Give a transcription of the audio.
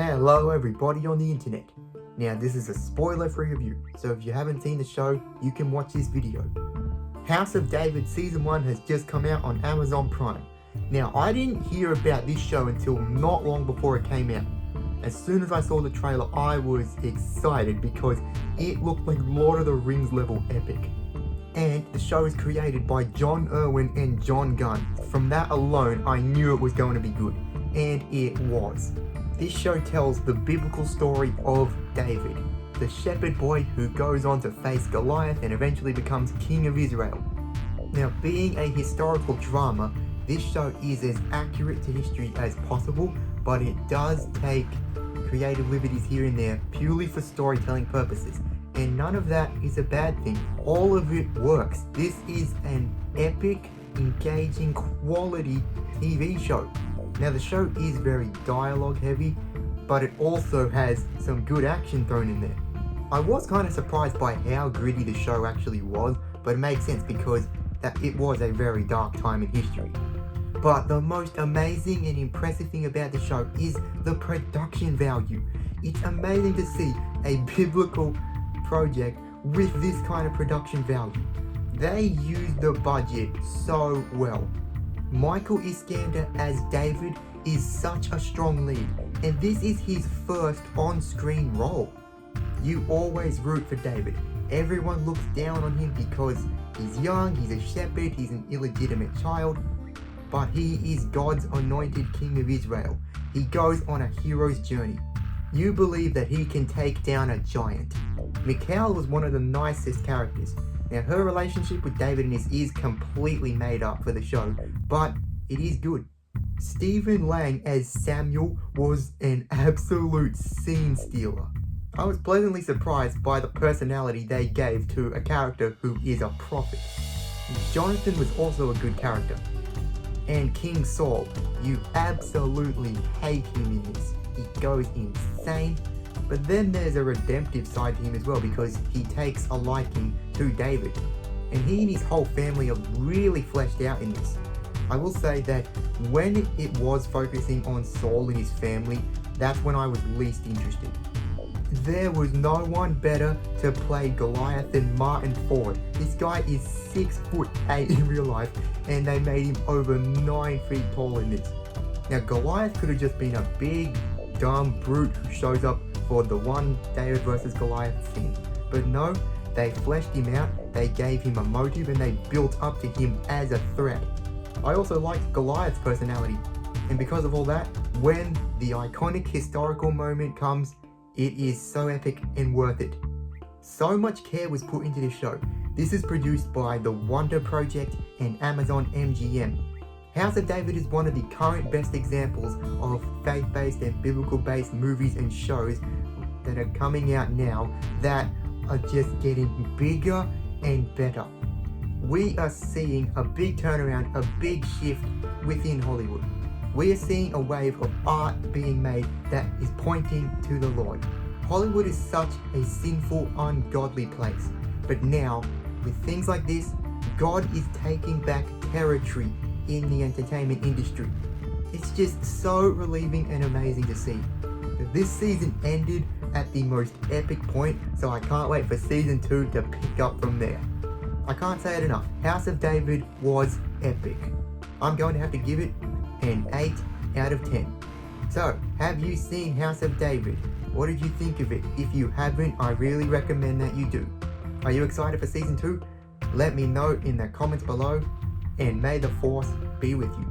Hello everybody on the internet. Now this is a spoiler-free review, so if you haven't seen the show, you can watch this video. House of David Season 1 has just come out on Amazon Prime. Now I didn't hear about this show until not long before it came out. As soon as I saw the trailer, I was excited because it looked like Lord of the Rings level epic. And the show is created by Jon Erwin and John Gunn. From that alone, I knew it was going to be good. And it was. This show tells the biblical story of David, the shepherd boy who goes on to face Goliath and eventually becomes king of Israel. Now, being a historical drama, this show is as accurate to history as possible, but it does take creative liberties here and there purely for storytelling purposes. And none of that is a bad thing. All of it works. This is an epic, engaging, quality TV show. Now the show is very dialogue heavy, but it also has some good action thrown in there. I was kind of surprised by how gritty the show actually was, but it makes sense because it was a very dark time in history. But the most amazing and impressive thing about the show is the production value. It's amazing to see a biblical project with this kind of production value. They used the budget so well. Michael Iskander as David is such a strong lead, and this is his first on-screen role. You always root for David. Everyone looks down on him because he's young, he's a shepherd, he's an illegitimate child, but he is God's anointed king of Israel. He goes on a hero's journey. You believe that he can take down a giant. Michal was one of the nicest characters. Now her relationship with David is completely made up for the show, but it is good. Stephen Lang as Samuel was an absolute scene stealer. I was pleasantly surprised by the personality they gave to a character who is a prophet. Jonathan was also a good character. And King Saul, you absolutely hate him in this. He goes insane. But then there's a redemptive side to him as well because he takes a liking to David. And he and his whole family are really fleshed out in this. I will say that when it was focusing on Saul and his family, that's when I was least interested. There was no one better to play Goliath than Martin Ford. This guy is 6'8" in real life, and they made him over 9 feet tall in this. Now Goliath could have just been a big, dumb brute who shows up for the one David versus Goliath scene. But no, they fleshed him out, they gave him a motive, and they built up to him as a threat. I also liked Goliath's personality, and because of all that, when the iconic historical moment comes, it is so epic and worth it. So much care was put into this show. This is produced by The Wonder Project and Amazon MGM. House of David is one of the current best examples of faith-based and biblical-based movies and shows that are coming out now that are just getting bigger and better. We are seeing a big turnaround, a big shift within Hollywood. We are seeing a wave of art being made that is pointing to the Lord. Hollywood is such a sinful, ungodly place. But now, with things like this, God is taking back territory in the entertainment industry. It's just so relieving and amazing to see. This season ended at the most epic point, so I can't wait for season 2 to pick up from there. I can't say it enough, House of David was epic. I'm going to have to give it an 8 out of 10. So, have you seen House of David? What did you think of it? If you haven't, I really recommend that you do. Are you excited for season 2? Let me know in the comments below, and may the force be with you.